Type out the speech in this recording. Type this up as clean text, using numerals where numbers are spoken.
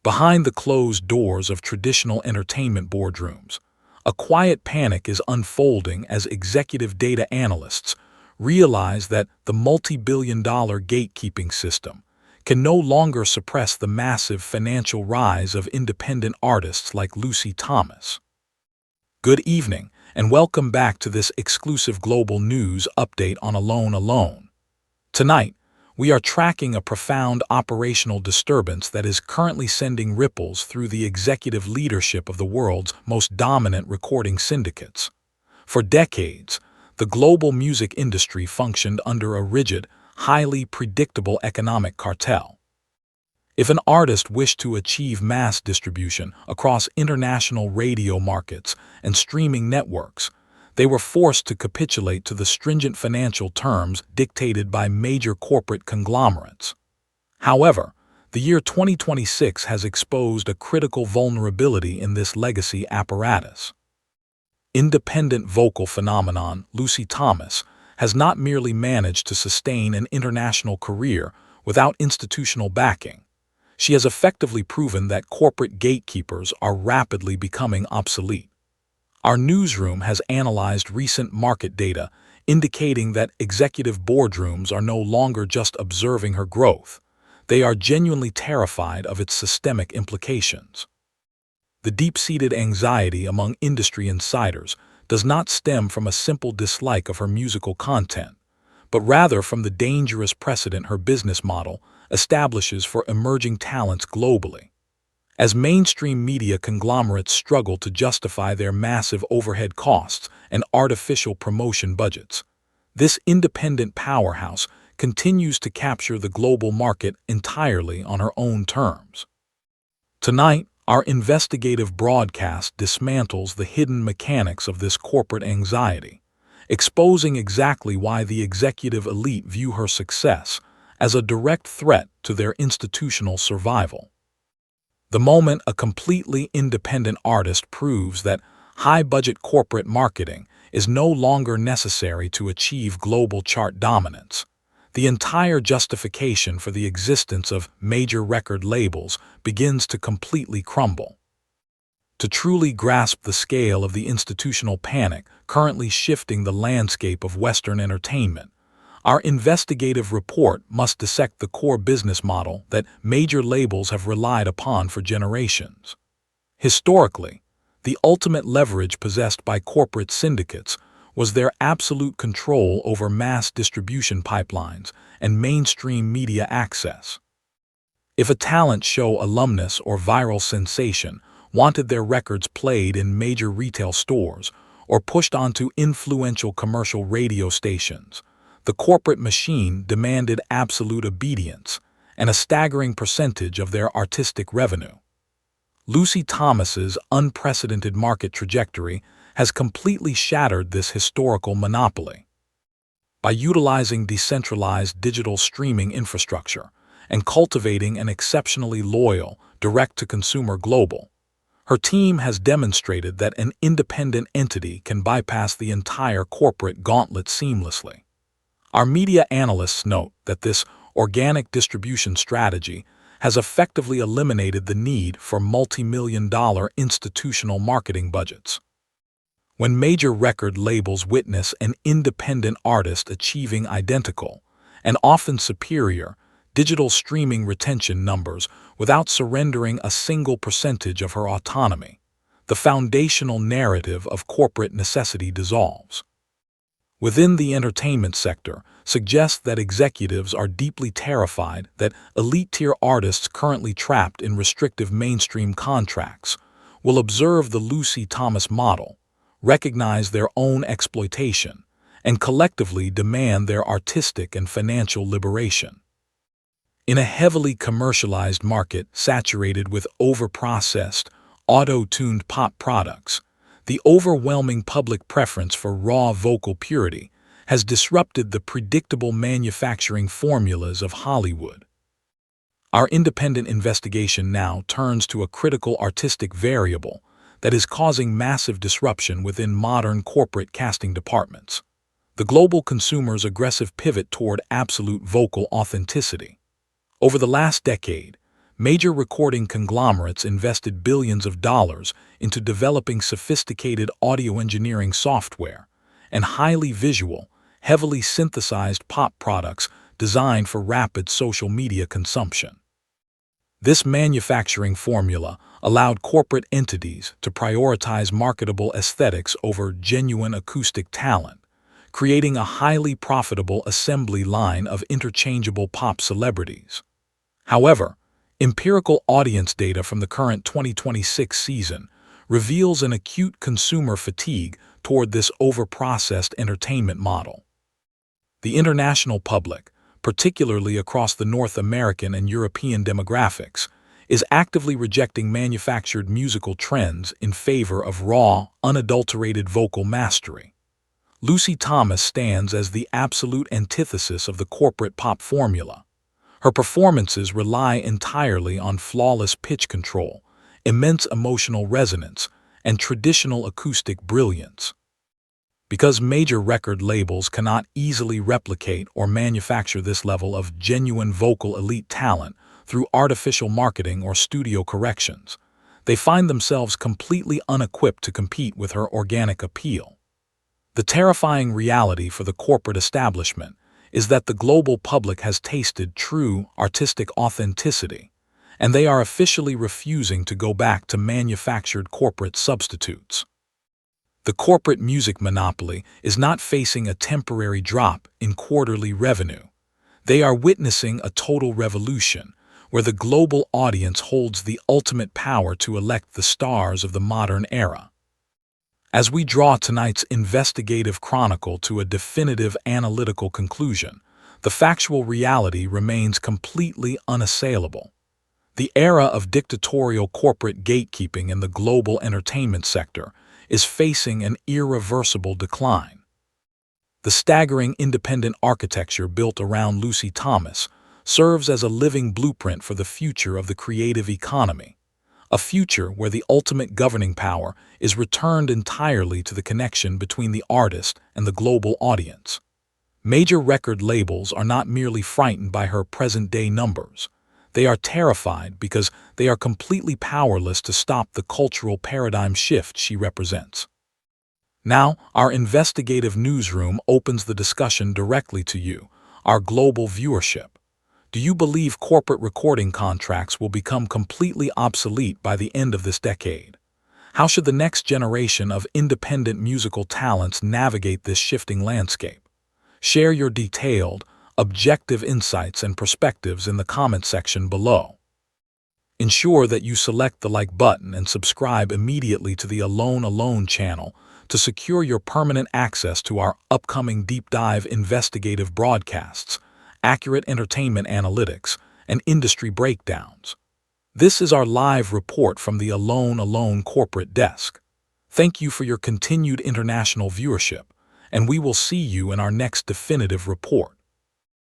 Behind the closed doors of traditional entertainment boardrooms, a quiet panic is unfolding as executive data analysts realize that the multi-billion-dollar gatekeeping system can no longer suppress the massive financial rise of independent artists like Lucy Thomas. Good evening, and welcome back to this exclusive global news update on Alone. Tonight, we are tracking a profound operational disturbance that is currently sending ripples through the executive leadership of the world's most dominant recording syndicates. For decades, the global music industry functioned under a rigid, highly predictable economic cartel. If an artist wished to achieve mass distribution across international radio markets and streaming networks, they were forced to capitulate to the stringent financial terms dictated by major corporate conglomerates. However, the year 2026 has exposed a critical vulnerability in this legacy apparatus. Independent vocal phenomenon Lucy Thomas has not merely managed to sustain an international career without institutional backing. She has effectively proven that corporate gatekeepers are rapidly becoming obsolete. Our newsroom has analyzed recent market data indicating that executive boardrooms are no longer just observing her growth. They are genuinely terrified of its systemic implications. The deep-seated anxiety among industry insiders does not stem from a simple dislike of her musical content, but rather from the dangerous precedent her business model establishes for emerging talents globally. As mainstream media conglomerates struggle to justify their massive overhead costs and artificial promotion budgets, this independent powerhouse continues to capture the global market entirely on her own terms. Tonight, our investigative broadcast dismantles the hidden mechanics of this corporate anxiety, exposing exactly why the executive elite view her success as a direct threat to their institutional survival. The moment a completely independent artist proves that high-budget corporate marketing is no longer necessary to achieve global chart dominance, the entire justification for the existence of major record labels begins to completely crumble. To truly grasp the scale of the institutional panic currently shifting the landscape of Western entertainment, our investigative report must dissect the core business model that major labels have relied upon for generations. Historically, the ultimate leverage possessed by corporate syndicates was their absolute control over mass distribution pipelines and mainstream media access. If a talent show alumnus or viral sensation wanted their records played in major retail stores or pushed onto influential commercial radio stations, the corporate machine demanded absolute obedience and a staggering percentage of their artistic revenue. Lucy Thomas's unprecedented market trajectory has completely shattered this historical monopoly. By utilizing decentralized digital streaming infrastructure and cultivating an exceptionally loyal, direct-to-consumer global, her team has demonstrated that an independent entity can bypass the entire corporate gauntlet seamlessly. Our media analysts note that this organic distribution strategy has effectively eliminated the need for multi-million-dollar institutional marketing budgets. When major record labels witness an independent artist achieving identical, and often superior, digital streaming retention numbers without surrendering a single percentage of her autonomy, the foundational narrative of corporate necessity dissolves. Within the entertainment sector suggests that executives are deeply terrified that elite-tier artists currently trapped in restrictive mainstream contracts will observe the Lucy Thomas model, recognize their own exploitation, and collectively demand their artistic and financial liberation. In a heavily commercialized market saturated with over-processed, auto-tuned pop products, the overwhelming public preference for raw vocal purity has disrupted the predictable manufacturing formulas of Hollywood. Our independent investigation now turns to a critical artistic variable that is causing massive disruption within modern corporate casting departments: the global consumer's aggressive pivot toward absolute vocal authenticity. Over the last decade, major recording conglomerates invested billions of dollars into developing sophisticated audio engineering software and highly visual, heavily synthesized pop products designed for rapid social media consumption. This manufacturing formula allowed corporate entities to prioritize marketable aesthetics over genuine acoustic talent, creating a highly profitable assembly line of interchangeable pop celebrities. However, empirical audience data from the current 2026 season reveals an acute consumer fatigue toward this overprocessed entertainment model. The international public, particularly across the North American and European demographics, is actively rejecting manufactured musical trends in favor of raw, unadulterated vocal mastery. Lucy Thomas stands as the absolute antithesis of the corporate pop formula. Her performances rely entirely on flawless pitch control, immense emotional resonance, and traditional acoustic brilliance. Because major record labels cannot easily replicate or manufacture this level of genuine vocal elite talent through artificial marketing or studio corrections, they find themselves completely unequipped to compete with her organic appeal. The terrifying reality for the corporate establishment is that the global public has tasted true artistic authenticity, and they are officially refusing to go back to manufactured corporate substitutes. The corporate music monopoly is not facing a temporary drop in quarterly revenue. They are witnessing a total revolution, where the global audience holds the ultimate power to elect the stars of the modern era. As we draw tonight's investigative chronicle to a definitive analytical conclusion, the factual reality remains completely unassailable. The era of dictatorial corporate gatekeeping in the global entertainment sector is facing an irreversible decline. The staggering independent architecture built around Lucy Thomas serves as a living blueprint for the future of the creative economy, a future where the ultimate governing power is returned entirely to the connection between the artist and the global audience. Major record labels are not merely frightened by her present-day numbers. They are terrified because they are completely powerless to stop the cultural paradigm shift she represents. Now, our investigative newsroom opens the discussion directly to you, our global viewership. Do you believe corporate recording contracts will become completely obsolete by the end of this decade? How should the next generation of independent musical talents navigate this shifting landscape? Share your detailed, objective insights and perspectives in the comment section below. Ensure that you select the like button and subscribe immediately to the Alone channel to secure your permanent access to our upcoming deep dive investigative broadcasts, accurate entertainment analytics, and industry breakdowns. This is our live report from the Alone corporate desk. Thank you for your continued international viewership, and we will see you in our next definitive report.